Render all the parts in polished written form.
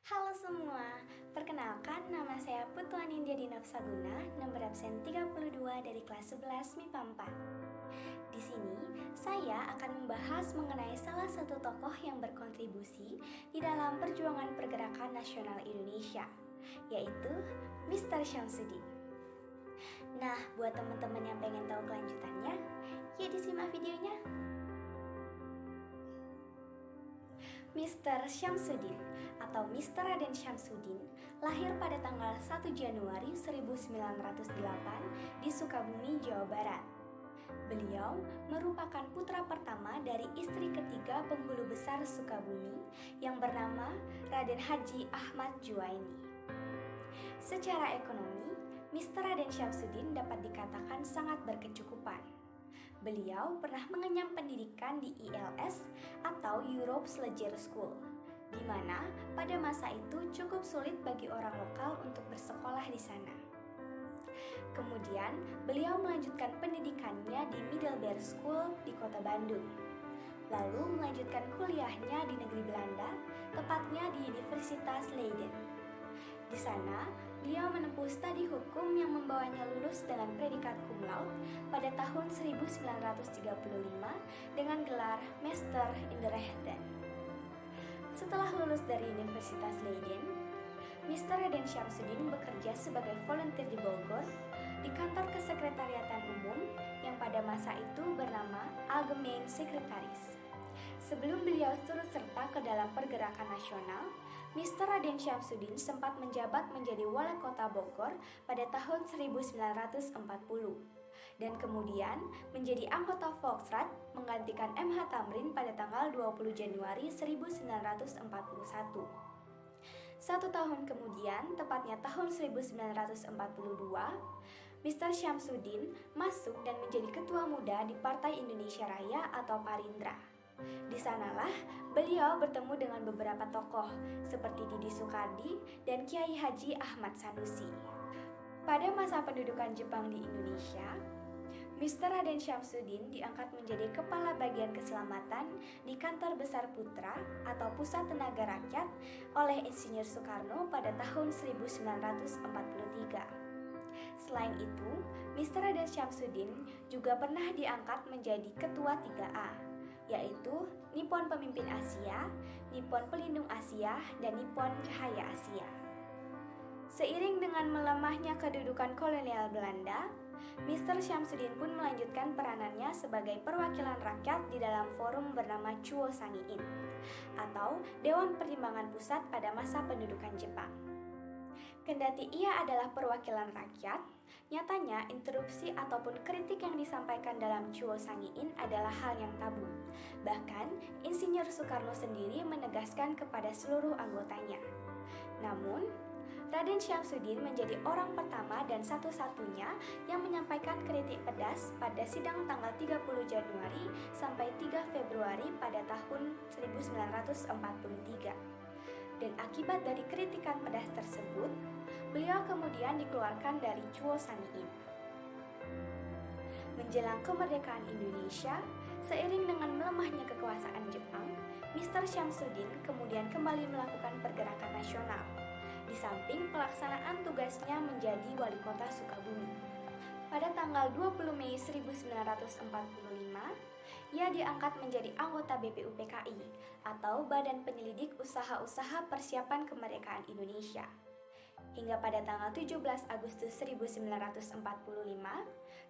Halo semua, perkenalkan nama saya Putu Anindya Dinapsaguna, nomor absen 32 dari kelas 11 MIPA 4. Di sini, saya akan membahas mengenai salah satu tokoh yang berkontribusi di dalam perjuangan pergerakan nasional Indonesia, yaitu Mr. Syamsuddin. Nah, buat teman-teman yang pengen tahu kelanjutannya, ya disimak videonya. Mr. Syamsuddin atau Mr. Raden Syamsuddin lahir pada tanggal 1 Januari 1908 di Sukabumi, Jawa Barat. Beliau merupakan putra pertama dari istri ketiga penghulu besar Sukabumi yang bernama Raden Haji Ahmad Juwaini. Secara ekonomi, Mr. Raden Syamsuddin dapat dikatakan sangat berkecukupan. Beliau pernah mengenyam pendidikan di ILS atau Europe Leisure School, di mana pada masa itu cukup sulit bagi orang lokal untuk bersekolah di sana. Kemudian, beliau melanjutkan pendidikannya di Middelburg School di kota Bandung. Lalu melanjutkan kuliahnya di negeri Belanda, tepatnya di Universitas Leiden. Di sana, beliau menempuh studi hukum yang membawanya lulus dengan predikat cum laude pada tahun 1935 dengan gelar Master in the Rechten. Setelah lulus dari Universitas Leiden, Mr. Raden Syamsuddin bekerja sebagai volunteer di Bogor di kantor kesekretariatan umum yang pada masa itu bernama Algemeen Sekretaris. Sebelum beliau turut serta ke dalam pergerakan nasional, Mr. Raden Syamsuddin sempat menjabat menjadi wali kota Bogor pada tahun 1940 dan kemudian menjadi anggota Volksrat menggantikan M.H. Tamrin pada tanggal 20 Januari 1941. Satu tahun kemudian, tepatnya tahun 1942, Mr. Syamsuddin masuk dan menjadi ketua muda di Partai Indonesia Raya atau Parindra. Di sanalah beliau bertemu dengan beberapa tokoh seperti Didi Soekardi dan Kiai Haji Ahmad Sanusi. Pada masa pendudukan Jepang di Indonesia, Mr. Raden Syamsuddin diangkat menjadi Kepala Bagian Keselamatan di Kantor Besar Putra atau Pusat Tenaga Rakyat oleh Insinyur Soekarno pada tahun 1943. Selain itu, Mr. Raden Syamsuddin juga pernah diangkat menjadi Ketua 3A, yaitu Nippon Pemimpin Asia, Nippon Pelindung Asia, dan Nippon Cahaya Asia. Seiring dengan melemahnya kedudukan kolonial Belanda, Mr. Syamsuddin pun melanjutkan peranannya sebagai perwakilan rakyat di dalam forum bernama Chuo Sangiin atau Dewan Pertimbangan Pusat pada masa pendudukan Jepang. Kendati ia adalah perwakilan rakyat, nyatanya interupsi ataupun kritik yang disampaikan dalam Chuo Sangiin adalah hal yang tabu. Bahkan, Insinyur Soekarno sendiri menegaskan kepada seluruh anggotanya. Namun, Raden Syamsuddin menjadi orang pertama dan satu-satunya yang menyampaikan kritik pedas pada sidang tanggal 30 Januari sampai 3 Februari pada tahun 1943. Dan akibat dari kritikan pedas tersebut, beliau kemudian dikeluarkan dari Chuo Sangiin. Menjelang kemerdekaan Indonesia, seiring dengan melemahnya kekuasaan Jepang, Mr. Syamsuddin kemudian kembali melakukan pergerakan nasional, di samping pelaksanaan tugasnya menjadi wali kota Sukabumi. Pada tanggal 20 Mei 1945, ia diangkat menjadi anggota BPUPKI atau Badan Penyelidik Usaha-Usaha Persiapan Kemerdekaan Indonesia. Hingga pada tanggal 17 Agustus 1945,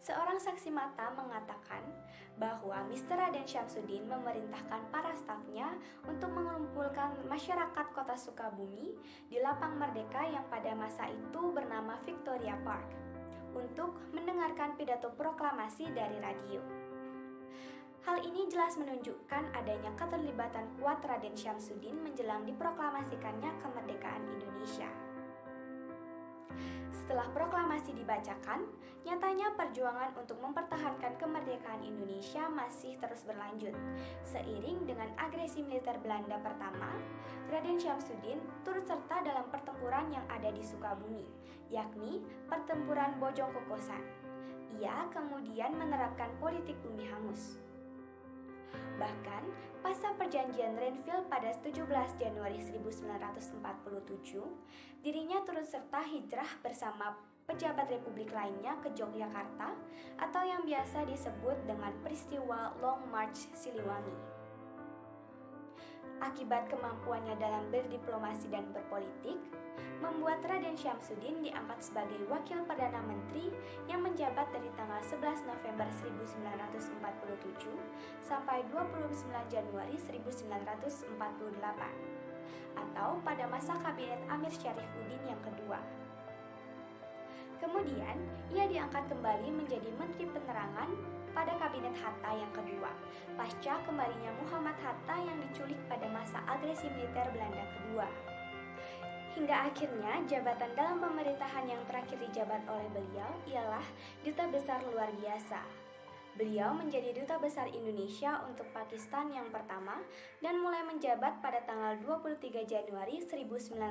seorang saksi mata mengatakan bahwa Mr. Raden Syamsuddin memerintahkan para stafnya untuk mengumpulkan masyarakat kota Sukabumi di Lapang Merdeka yang pada masa itu bernama Victoria Park untuk mendengarkan pidato proklamasi dari radio. Hal ini jelas menunjukkan adanya keterlibatan kuat Raden Syamsuddin menjelang diproklamasikannya kemerdekaan Indonesia. Setelah proklamasi dibacakan, nyatanya perjuangan untuk mempertahankan kemerdekaan Indonesia masih terus berlanjut. Seiring dengan agresi militer Belanda pertama, Raden Syamsuddin turut serta dalam pertempuran yang ada di Sukabumi, yakni Pertempuran Bojong Kokosan. Ia kemudian menerapkan politik bumi hangus. Bahkan, pasca perjanjian Renville pada 17 Januari 1947, dirinya turut serta hijrah bersama pejabat Republik lainnya ke Yogyakarta atau yang biasa disebut dengan peristiwa Long March Siliwangi. Akibat kemampuannya dalam berdiplomasi dan berpolitik, membuat Raden Syamsuddin diangkat sebagai Wakil Perdana Menteri yang menjabat dari tanggal 11 November 1947 sampai 29 Januari 1948 atau pada masa Kabinet Amir Syarifuddin yang kedua. Kemudian, ia diangkat kembali menjadi Menteri Penerangan pada Kabinet Hatta yang kedua, pasca kembalinya Muhammad Hatta yang diculik pada masa agresi militer Belanda kedua. Hingga akhirnya, jabatan dalam pemerintahan yang terakhir dijabat oleh beliau ialah Duta Besar Luar Biasa. Beliau menjadi Duta Besar Indonesia untuk Pakistan yang pertama dan mulai menjabat pada tanggal 23 Januari 1950.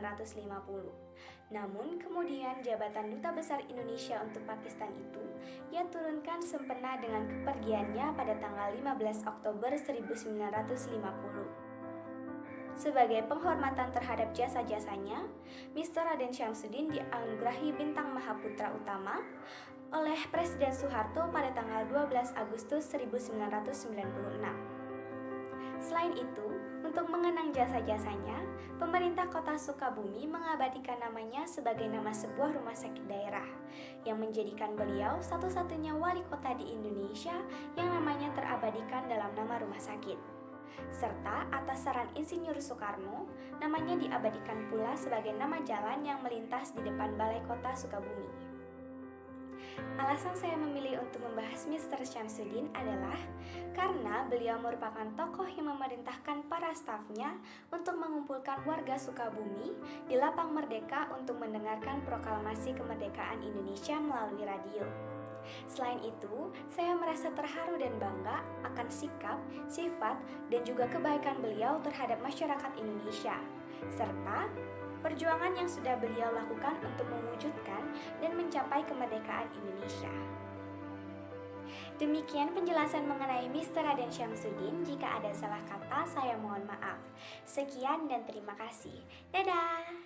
Namun kemudian jabatan Duta Besar Indonesia untuk Pakistan itu ia turunkan sempena dengan kepergiannya pada tanggal 15 Oktober 1950. Sebagai penghormatan terhadap jasa-jasanya, Mr. Raden Syamsuddin dianugerahi Bintang Mahaputra Utama oleh Presiden Soeharto pada tanggal 12 Agustus 1996. Selain itu, untuk mengenang jasa-jasanya, pemerintah kota Sukabumi mengabadikan namanya sebagai nama sebuah rumah sakit daerah, yang menjadikan beliau satu-satunya wali kota di Indonesia yang namanya terabadikan dalam nama rumah sakit. Serta atas saran Insinyur Soekarno, namanya diabadikan pula sebagai nama jalan yang melintas di depan Balai Kota Sukabumi. Alasan saya memilih untuk membahas Mr. Syamsuddin adalah karena beliau merupakan tokoh yang memerintahkan para stafnya untuk mengumpulkan warga Sukabumi di Lapang Merdeka untuk mendengarkan proklamasi kemerdekaan Indonesia melalui radio. Selain itu, saya merasa terharu dan bangga akan sikap, sifat, dan juga kebaikan beliau terhadap masyarakat Indonesia, serta perjuangan yang sudah beliau lakukan untuk mewujudkan dan mencapai kemerdekaan Indonesia. Demikian penjelasan mengenai Mr. Raden Syamsuddin. Jika ada salah kata, saya mohon maaf. Sekian dan terima kasih. Dadah!